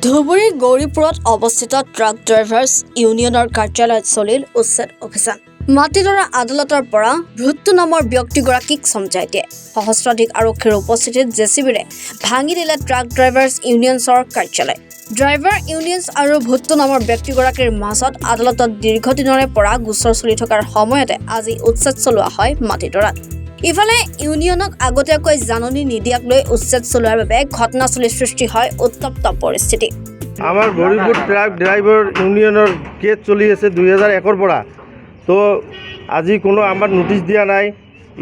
ধুবুৰীৰ গৌৰীপুৰত অৱস্থিত truck drivers ইউনিয়নৰ কাৰ্যালয়ত চলিল উচ্ছেদ অভিযান। মাটিদৰা আদালতৰ পৰা ভুট্টু নামৰ ব্যক্তিগৰাকীক চমজাই দিয়ে। সহস্ৰাধিক আৰক্ষীৰ উপস্থিতিত জেচিবিৰে ভাঙি দিলে ট্ৰাক ড্ৰাইভাৰ্ছ ইউনিয়নছৰ কাৰ্যালয়। ড্ৰাইভাৰ ইউনিয়নছ আৰু ভুট্টু নামৰ ব্যক্তিগৰাকীৰ মাজত আদালতত দীৰ্ঘদিনৰে পৰা গোচৰ চলি থকাৰ সময়তে আজি উচ্ছেদ চলোৱা হয় মাটিদৰাত। ইফালে ইউনিয়নক আগতীয়াকৈ জাননী নিদিয়াক লৈ উচ্ছেদ চলোৱাৰ বাবে ঘটনাস্থলীৰ সৃষ্টি হয় উত্তপ্ত পৰিস্থিতি। আমাৰ গৌৰীপুৰ ট্ৰাক ড্ৰাইভাৰ ইউনিয়নৰ কেছ চলি আছে 2001 পৰা। তো আজি কোনো আমাৰ নোটিছ দিয়া নাই।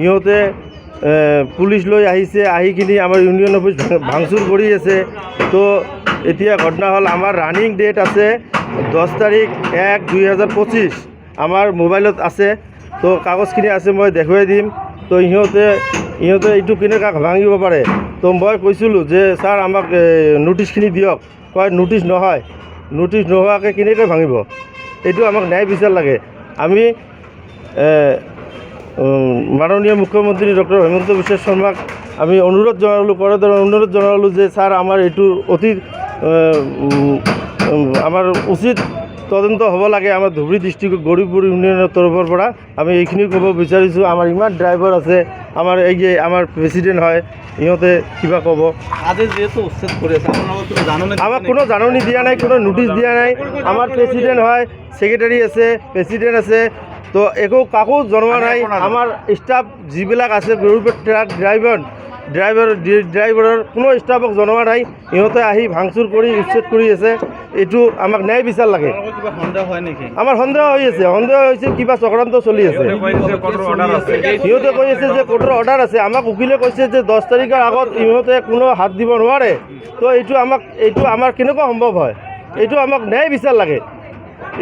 ইহঁতে পুলিচ লৈ আহিছে, আহি কিনি আমাৰ ইউনিয়ন অফিচ ভাঙচুৰ কৰি আছে। তো এতিয়া ঘটনা হ'ল আমাৰ ৰানিং ডেট আছে 10 তাৰিখ 1/2025 আমাৰ মোবাইলত আছে। তো কাগজখিনি আছে, মই দেখুৱাই দিম। তো ইহঁতে এইটো কেনেকৈ ভাঙিব পাৰে। তো মই কৈছিলোঁ যে ছাৰ আমাক নোটিছখিনি দিয়ক। কয় নোটিছ নহয়, নোটিছ নোহোৱাকৈ কেনেকৈ ভাঙিব। এইটো আমাক ন্যায় বিচাৰ লাগে। আমি মাননীয় মুখ্যমন্ত্ৰী ডক্টৰ হিমন্ত বিশ্ব শৰ্মাক আমি অনুৰোধ জনালোঁ যে ছাৰ আমাৰ এইটো অতি আমাৰ উচিত তদন্ত হ'ব লাগে। আমাৰ ধুবুৰী ডিষ্ট্ৰিক্ট গৌৰীপুৰ ইউনিয়নৰ তৰফৰ পৰা আমি এইখিনি ক'ব বিচাৰিছোঁ। আমাৰ ইমান ড্ৰাইভাৰ আছে, আমাৰ এই যে আমাৰ প্ৰেচিডেণ্ট হয়, ইহঁতে কিবা ক'ব। আজি যিহেতু উচ্ছেদ কৰি আছে, আমাক কোনো জাননী দিয়া নাই, কোনো নোটিছ দিয়া নাই। আমাৰ প্ৰেচিডেণ্ট হয়, ছেক্ৰেটাৰী আছে, প্ৰেচিডেণ্ট আছে, তো একো কাকো জনোৱা নাই। আমাৰ ষ্টাফ যিবিলাক আছে গৌৰীপুৰ ট্ৰাক ড্ৰাইভাৰৰ কোনো ষ্টাফক জনোৱা নাই। ইহঁতে আহি ভাঙচুৰ কৰি উচ্ছেদ কৰি আছে। এইটো আমাক ন্যায় বিচাৰ লাগে। আমাৰ সন্দেহ হৈ আছে, কিবা চক্ৰান্ত চলি আছে। সিহঁতে কৈ আছে যে কোৰ্টৰ অৰ্ডাৰ আছে। আমাক উকিলে কৈছে যে 10 তাৰিখৰ আগত ইহঁতে কোনো হাত দিব নোৱাৰে। তো এইটো আমাৰ কেনেকুৱা সম্ভৱ হয়। এইটো আমাক ন্যায় বিচাৰ লাগে।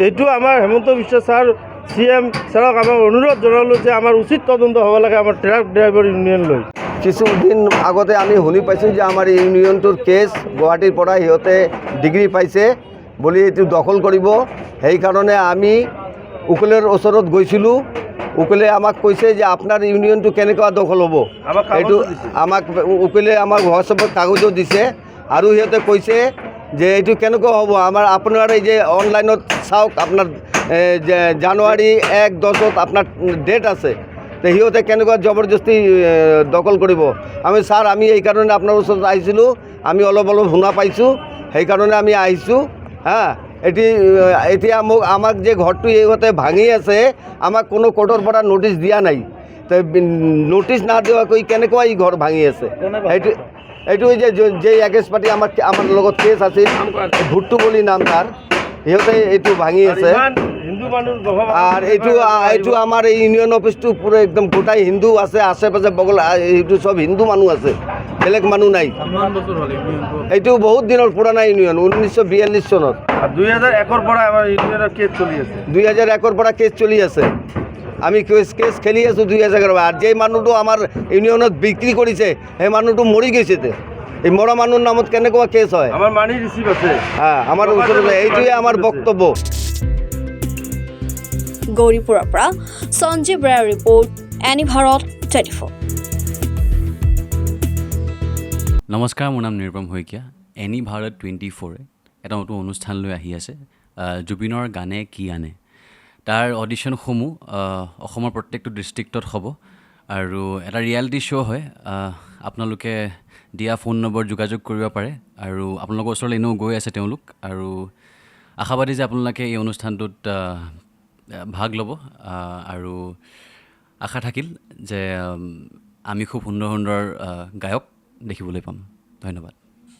এইটো আমাৰ হিমন্ত বিশ্ব ছাৰ CM ছাৰক আমাক অনুৰোধ জনালোঁ যে আমাৰ উচিত তদন্ত হ'ব লাগে আমাৰ ট্ৰাক ড্ৰাইভাৰ ইউনিয়ন লৈ। কিছুদিন আগতে আমি শুনি পাইছোঁ যে আমাৰ ইউনিয়নটোৰ কেছ গুৱাহাটীৰ পৰা সিহঁতে ডিগ্ৰী পাইছে বুলি এইটো দখল কৰিব। সেইকাৰণে আমি উকিলৰ ওচৰত গৈছিলোঁ। উকিলে আমাক কৈছে যে আপোনাৰ ইউনিয়নটো কেনেকুৱা দখল হ'ব। এইটো উকিলে আমাক হোৱাটছএপত কাগজো দিছে। আৰু সিহঁতে কৈছে যে এইটো কেনেকুৱা হ'ব। আপোনাৰ এই যে অনলাইনত চাওক, আপোনাৰ জানুৱাৰী 1/10 আপোনাৰ ডেট আছে। তো সিহঁতে কেনেকুৱা জবৰদস্তি দখল কৰিব। আমি এইকাৰণে আপোনাৰ ওচৰত আহিছিলোঁ। আমি অলপ শুনা পাইছোঁ, সেইকাৰণে আমি আহিছোঁ। এতিয়া আমাক যে ঘৰটো ইহঁতে ভাঙি আছে, আমাক কোনো কোৰ্টৰ পৰা নোটিছ দিয়া নাই। তো নোটিছ নাদিয়াকৈ কেনেকুৱা এই ঘৰ ভাঙি আছে। এইটো যে এগেইনষ্ট পাৰ্টি আমাৰ লগত কেছ আছিল, ভুট্টু বুলি নাম তাৰ, সিহঁতে এইটো ভাঙি আছে। আৰ এইটো আমাৰ এই ইউনিয়ন অফিসটো পুরো একদম গোটাই হিন্দু আছে, আশেপাশে বগল এইটো সব হিন্দু মানুহ আছে, বেলেগ মানুহ নাই। এইটো বহুত দিনৰ পুৰণা ইউনিয়ন, 1942 চনত। 2001 পৰা আমাৰ ইউনিয়নৰ কেছ চলি আছে। 2001 পৰা কেছ চলি আছে। আমি কেছ খেলি আছোঁ 2001 পৰা। আৰ যে মানুহটো আমাৰ ইউনিয়নত বিক্ৰী কৰিছে, সেই মানুহটো মৰি গৈছে। এই মৰা মানুহৰ নামত কেনেকুৱা কেছ হয়। আমাৰ মানি ৰিচিভ আছে। আমাৰ ওচৰত এইটোৱে আমাৰ বক্তব্য। গৌৰীপুৰৰ পৰা সঞ্জীৱ ৰায়ৰ ৰিপৰ্ট, এনি ভাৰত 24। নমস্কাৰ, মোৰ নাম নিৰুপম শইকীয়া। এনি ভাৰত 24 এটা নতুন অনুষ্ঠান লৈ আহি আছে, জুবিনৰ গানে কি আনে। তাৰ অডিশ্যনসমূহ অসমৰ প্ৰত্যেকটো ডিষ্ট্ৰিক্টত হ'ব আৰু এটা ৰিয়েলিটি শ্ব' হয়। আপোনালোকে দিয়া ফোন নম্বৰ যোগাযোগ কৰিব পাৰে আৰু আপোনালোকৰ ওচৰলৈ এনেও গৈ আছে তেওঁলোক। আৰু আশাবাদী যে আপোনালোকে এই অনুষ্ঠানটোত ভাগ ল'ব আৰু আশা থাকিল যে আমি খুব সুন্দৰ গায়ক দেখিবলৈ পাম। ধন্যবাদ।